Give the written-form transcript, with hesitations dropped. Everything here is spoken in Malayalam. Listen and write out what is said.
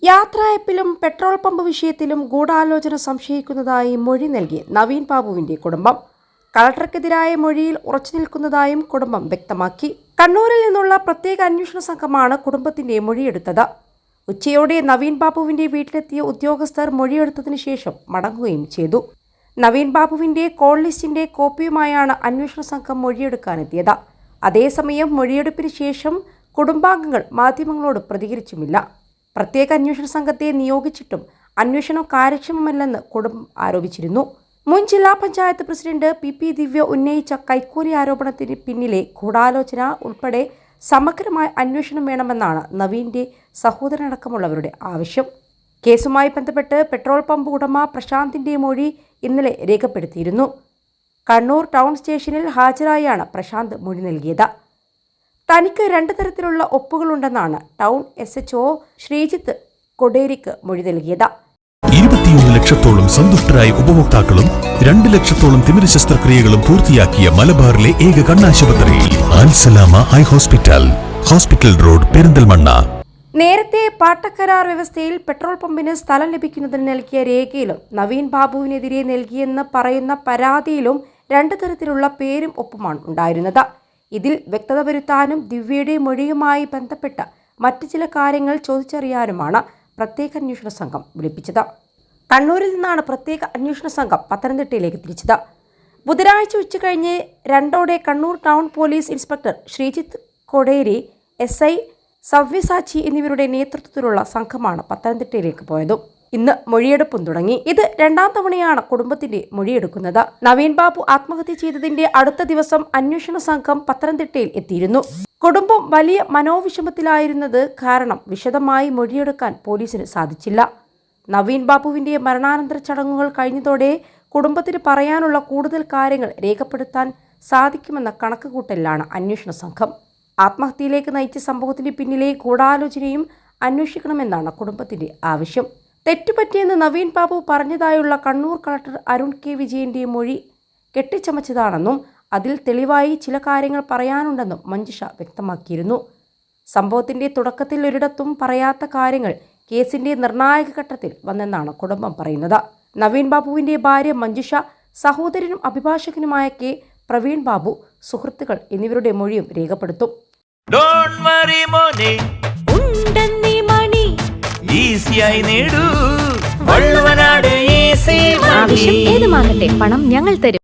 യാത്രയപ്പിലും പെട്രോൾ പമ്പ് വിഷയത്തിലും ഗൂഢാലോചന സംശയിക്കുന്നതായി മൊഴി നൽകി നവീൻ ബാബുവിന്റെ കുടുംബം. കളക്ടർക്കെതിരായ മൊഴിയിൽ ഉറച്ചു നിൽക്കുന്നതായും കുടുംബം വ്യക്തമാക്കി. കണ്ണൂരിൽ നിന്നുള്ള പ്രത്യേക അന്വേഷണ സംഘമാണ് കുടുംബത്തിന്റെ മൊഴിയെടുത്തത്. ഉച്ചയോടെ നവീൻ ബാബുവിന്റെ വീട്ടിലെത്തിയ ഉദ്യോഗസ്ഥർ മൊഴിയെടുത്തതിനു ശേഷം മടങ്ങുകയും ചെയ്തു. നവീൻ ബാബുവിന്റെ കോൾ ലിസ്റ്റിന്റെ കോപ്പിയുമായാണ് അന്വേഷണ സംഘം മൊഴിയെടുക്കാനെത്തിയത്. അതേസമയം മൊഴിയെടുപ്പിന് ശേഷം കുടുംബാംഗങ്ങൾ മാധ്യമങ്ങളോട് പ്രതികരിച്ചുമില്ല. പ്രത്യേക അന്വേഷണ സംഘത്തെ നിയോഗിച്ചിട്ടും അന്വേഷണം കാര്യക്ഷമമല്ലെന്ന് കുടുംബം ആരോപിച്ചിരുന്നു. മുൻ ജില്ലാ പഞ്ചായത്ത് പ്രസിഡന്റ് പി ദിവ്യ ഉന്നയിച്ച കൈക്കൂലി ആരോപണത്തിന് പിന്നിലെ ഗൂഢാലോചന ഉൾപ്പെടെ സമഗ്രമായ അന്വേഷണം വേണമെന്നാണ് നവീന്റെ സഹോദരനടക്കമുള്ളവരുടെ ആവശ്യം. കേസുമായി ബന്ധപ്പെട്ട് പെട്രോൾ പമ്പ് ഉടമ പ്രശാന്തിന്റെ മൊഴി ഇന്നലെ രേഖപ്പെടുത്തിയിരുന്നു. കണ്ണൂർ ടൗൺ സ്റ്റേഷനിൽ ഹാജരായാണ് പ്രശാന്ത് മൊഴി നൽകിയത്. തനിക്ക് 2 തരത്തിലുള്ള ഒപ്പുകളുണ്ടെന്നാണ് ടൗൺ SHO ശ്രീജിത്ത് കൊടേരിക്ക് മൊഴി നൽകിയത്. 21 ലക്ഷത്തോളം സന്തുഷ്ടരായ ഉപഭോക്താക്കളും 2 ലക്ഷത്തോളം തിമിര ശസ്ത്രക്രിയകളും പൂർത്തിയാക്കിയ മലബാറിലെ ഏക കണ്ണാശുപത്രി Al Salama high hospital road, Perinthalmanna. നേരത്തെ പാട്ടക്കരാർ വ്യവസ്ഥയിൽ പെട്രോൾ പമ്പിന് സ്ഥലം ലഭിക്കുന്നതിന് നൽകിയ രേഖയിലും നവീൻ ബാബുവിനെതിരെ നൽകിയെന്ന് പറയുന്ന പരാതിയിലും 2 തരത്തിലുള്ള പേരും ഒപ്പുമാണ് ഉണ്ടായിരുന്നത്. ഇതിൽ വ്യക്തത വരുത്താനും ദിവ്യയുടെ മൊഴിയുമായി ബന്ധപ്പെട്ട മറ്റു ചില കാര്യങ്ങൾ ചോദിച്ചറിയാനുമാണ് പ്രത്യേക അന്വേഷണ സംഘം വിളിപ്പിച്ചത്. കണ്ണൂരിൽ നിന്നാണ് പ്രത്യേക അന്വേഷണ സംഘം പത്തനംതിട്ടയിലേക്ക് തിരിച്ചത്. ബുധനാഴ്ച ഉച്ചകഴിഞ്ഞ് 2ഓടെ Kannur town police inspector Sreejith Koderi, SI Savyasachi എന്നിവരുടെ നേതൃത്വത്തിലുള്ള സംഘമാണ് പത്തനംതിട്ടയിലേക്ക് പോയത്. ഇന്ന് മൊഴിയെടുപ്പും തുടങ്ങി. ഇത് 2ാം തവണയാണ് കുടുംബത്തിന്റെ മൊഴിയെടുക്കുന്നത്. നവീൻ ബാബു ആത്മഹത്യ ചെയ്തതിന്റെ അടുത്ത ദിവസം അന്വേഷണ സംഘം പത്തനംതിട്ടയിൽ എത്തിയിരുന്നു. കുടുംബം വലിയ മനോവിഷമത്തിലായിരുന്നത് കാരണം വിശദമായി മൊഴിയെടുക്കാൻ പോലീസിന് സാധിച്ചില്ല. നവീൻ ബാബുവിന്റെ മരണാനന്തര ചടങ്ങുകൾ കഴിഞ്ഞതോടെ കുടുംബത്തിന് പറയാനുള്ള കൂടുതൽ കാര്യങ്ങൾ രേഖപ്പെടുത്താൻ സാധിക്കുമെന്ന കണക്കുകൂട്ടലിലാണ് അന്വേഷണ സംഘം. ആത്മഹത്യയിലേക്ക് നയിച്ച സംഭവത്തിന് പിന്നിലെ ഗൂഢാലോചനയും അന്വേഷിക്കണമെന്നാണ് കുടുംബത്തിന്റെ ആവശ്യം. തെറ്റുപറ്റിയെന്ന് നവീൻ ബാബു പറഞ്ഞതായുള്ള കണ്ണൂർ കളക്ടർ അരുൺ K. വിജയന്റെ മൊഴി കെട്ടിച്ചമച്ചതാണെന്നും അതിൽ തെളിവായി ചില കാര്യങ്ങൾ പറയാനുണ്ടെന്നും മഞ്ജുഷ വ്യക്തമാക്കിയിരുന്നു. സംഭവത്തിന്റെ തുടക്കത്തിൽ ഒരിടത്തും പറയാത്ത കാര്യങ്ങൾ കേസിന്റെ നിർണായക ഘട്ടത്തിൽ വന്നെന്നാണ് കുടുംബം പറയുന്നത്. നവീൻ ബാബുവിന്റെ ഭാര്യ മഞ്ജുഷ, സഹോദരനും അഭിഭാഷകനുമായ K. പ്രവീൺ ബാബു, സുഹൃത്തുക്കൾ എന്നിവരുടെ മൊഴിയും രേഖപ്പെടുത്തും. ആവശ്യം ഏതുമാകട്ടെ, പണം ഞങ്ങൾ തരും.